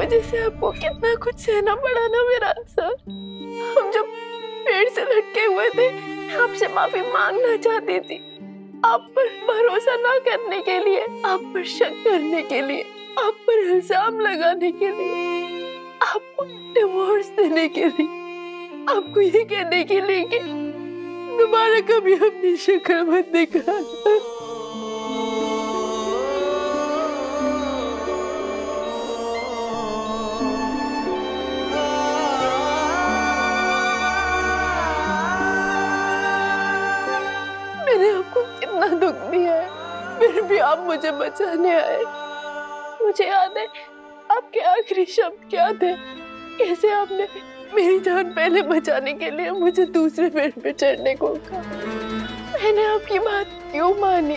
वजह से आपको कितना कुछ सहना पड़ा ना विराट सर। हम जब पेड़ से लटके हुए थे, आपसे माफी मांगना चाहती थी, आप पर भरोसा ना करने के लिए, आप पर शक करने के लिए, आप पर इल्जाम लगाने के लिए, आपको डिवोर्स देने के लिए, आपको ये कहने के लिए कि दोबारा कभी अपनी शक्ल मत दिखाना। मैंने आपको कितना दुख दिया है, फिर भी आप मुझे बचाने आए। मुझे याद है आपके आखिरी शब्द क्या थे, कैसे आपने मेरी जान पहले बचाने के लिए मुझे दूसरे पेड़ पे चढ़ने को कहा। मैंने आपकी बात क्यों मानी?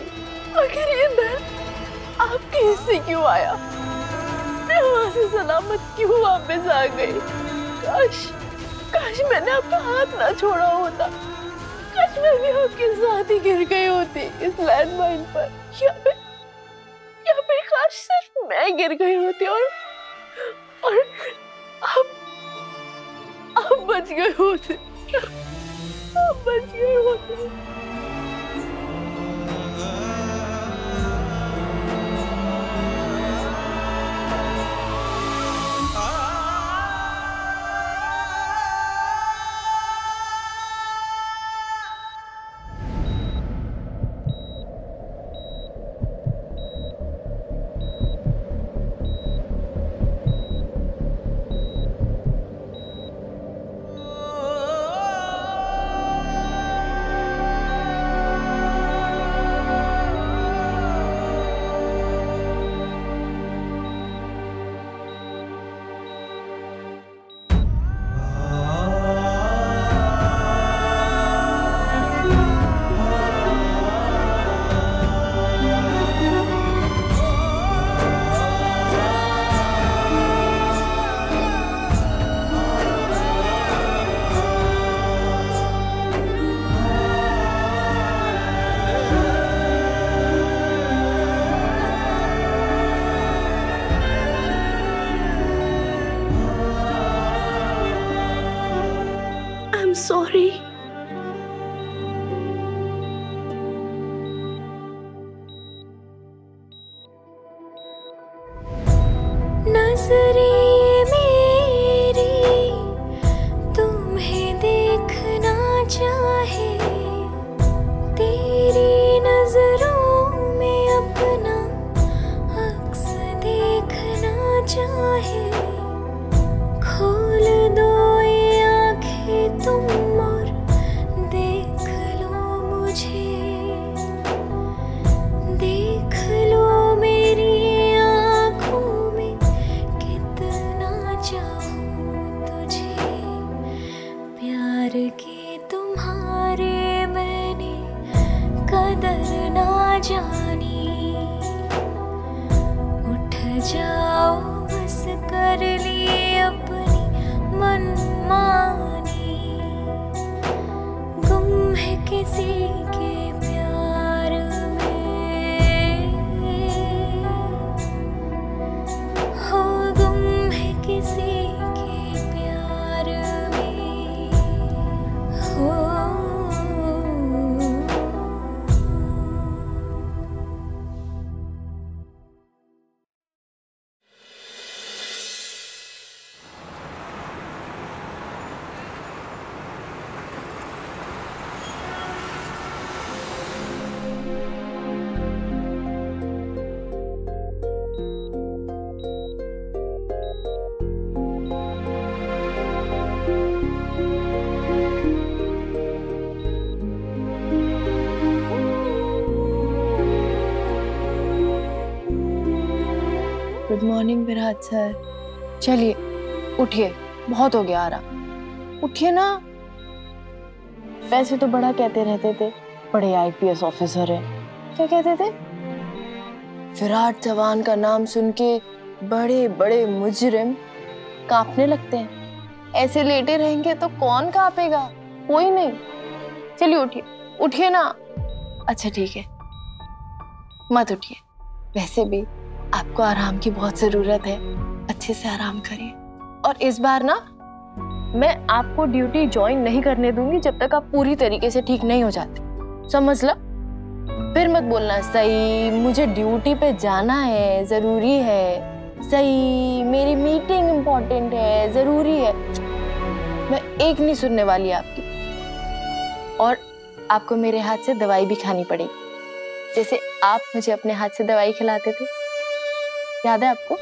आखिर ये दर्द आपके हिस्से क्यों आया? मैं वहां से सलामत क्यों वापस आ गई? काश मैंने आपका हाथ ना छोड़ा होता, काश मैं भी आपके साथ ही गिर गई होती इस लैंडमाइन पर, या फिर काश सिर्फ मैं गिर गई होती और आप बच गए होते, आप बच गए होते। Sorry. नजरें मेरी तुम्हें देखना चाहे, तेरी नजरों में अपना अक्स देखना चाहे। खोल दो ये आँखें तुम और देख लो मुझे, देख लो मेरी आँखों में कितना चाहूँ तुझे। प्यार की तुम्हारे मैंने कदर ना जानी, उठ जाओ बस कर लिए अपनी मनमानी। गुम है किसी के प्यार में, हो गुम है किसी के प्यार में, हो। Good morning Virat sir. चलिए उठिए, बहुत हो गया आराम, उठिए ना। वैसे तो बड़ा कहते रहते थे बड़े आईपीएस ऑफिसर है, क्या कहते थे? विराट चौहान का नाम सुन के बड़े बड़े मुजरिम कांपने लगते हैं। ऐसे लेटे रहेंगे तो कौन कांपेगा? कोई नहीं। चलिए उठिए, उठिए ना। अच्छा ठीक है, मत उठिए, वैसे भी आपको आराम की बहुत जरूरत है। अच्छे से आराम करिए। और इस बार ना मैं आपको ड्यूटी ज्वाइन नहीं करने दूंगी जब तक आप पूरी तरीके से ठीक नहीं हो जाते, समझ लो। फिर मत बोलना सही मुझे ड्यूटी पे जाना है, जरूरी है, सही मेरी मीटिंग इम्पोर्टेंट है, जरूरी है। मैं एक नहीं सुनने वाली आपकी। और आपको मेरे हाथ से दवाई भी खानी पड़ेगी, जैसे आप मुझे अपने हाथ से दवाई खिलाते थे, याद है आपको?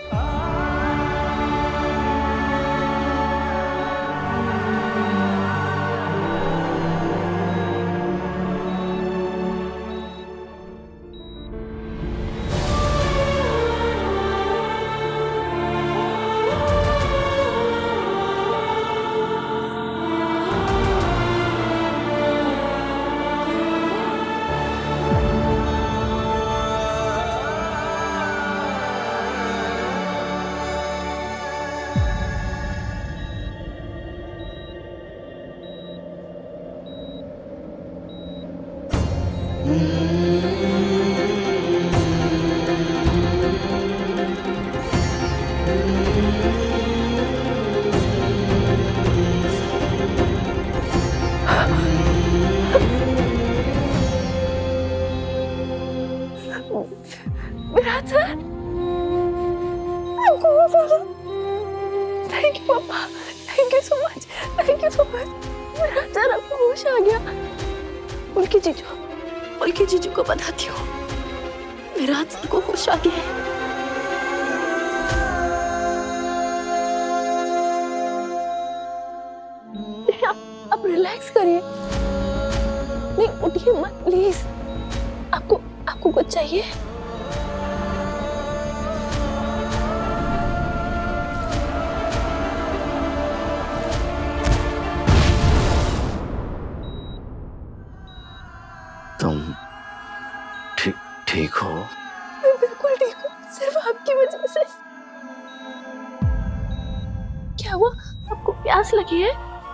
विराट सर, थैंक यू पापा, thank you so much, thank you so much. Virat sir आपको होश आ गया। उनकी जीजू को बताती हूँ, विराट सर को होश आ गया है। आप रिलैक्स करिए, नहीं उठिए मत प्लीज। आपको कुछ चाहिए? तुम ठीक हो? मैं बिल्कुल ठीक हूँ, सिर्फ आपकी वजह से। क्या हुआ? आपको प्यास लगी है,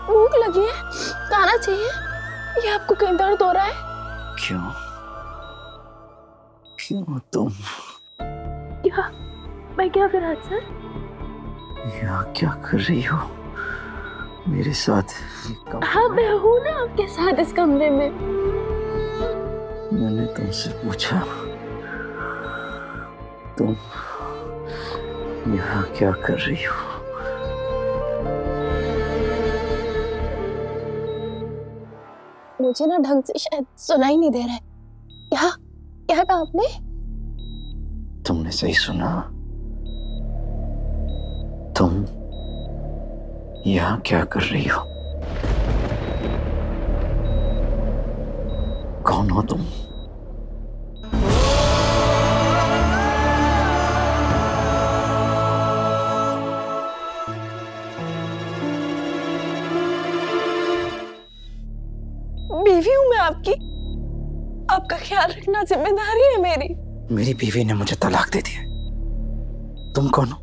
भूख लगी है, खाना चाहिए, या आपको कहीं दर्द हो रहा है? क्यों तुम क्या विराट सर? यहाँ क्या कर रही हो मेरे साथ? हाँ मैं हूँ ना आपके साथ इस कमरे में। मैंने तुमसे पूछा तुम यहाँ क्या कर रही हो? मुझे ना ढंग से शायद सुनाई नहीं दे रहा है। क्या कहा आपने? तुमने सही सुना। तुम यहाँ क्या कर रही हो? कौन हो तुम? बीवी हूँ मैं आपकी, आपका ख्याल रखना जिम्मेदारी है मेरी। मेरी बीवी ने मुझे तलाक दे दिया। तुम कौन हो?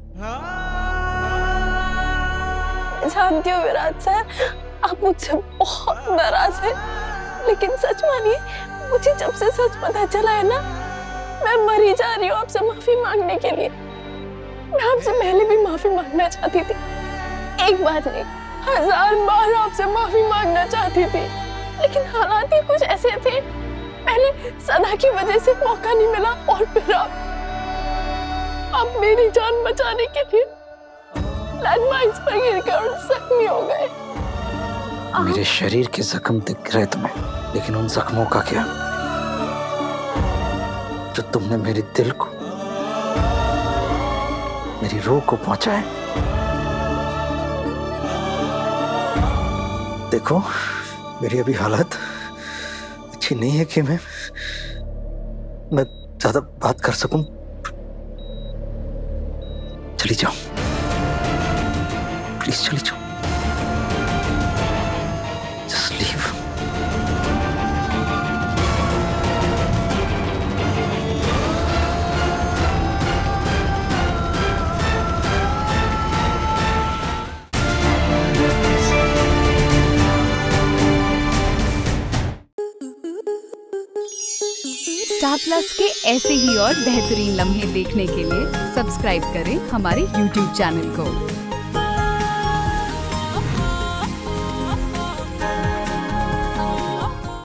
जानती हो विराट सर, आप मुझसे बहुत नाराज हैं, लेकिन सच मानिए मुझे जब से सच पता चला है ना, मैं मरी जा रही हूँ आपसे माफी मांगने के लिए। मैं आपसे पहले भी माफी मांगना चाहती थी, एक बार नहीं 1000 बार आपसे माफी मांगना चाहती थी, लेकिन हालात ही कुछ ऐसे थे। पहले सदा की वजह से मौका नहीं मिला, और फिर आप मेरी जान बचाने के लिए लैंडमाइंस पर गिरकर जख्मी हो गए। मेरे शरीर के जख्म दिख रहे तुम्हें, लेकिन उन जख्मों का क्या जो तुमने मेरे दिल को, मेरी रूह को पहुंचा है। देखो मेरी अभी हालत अच्छी नहीं है कि मैं ज्यादा बात कर सकूं। चली जाओ प्लीज, चली जाओ। Just leave. स्टार प्लस के ऐसे ही और बेहतरीन लम्हे देखने के लिए सब्सक्राइब करें हमारे YouTube चैनल को।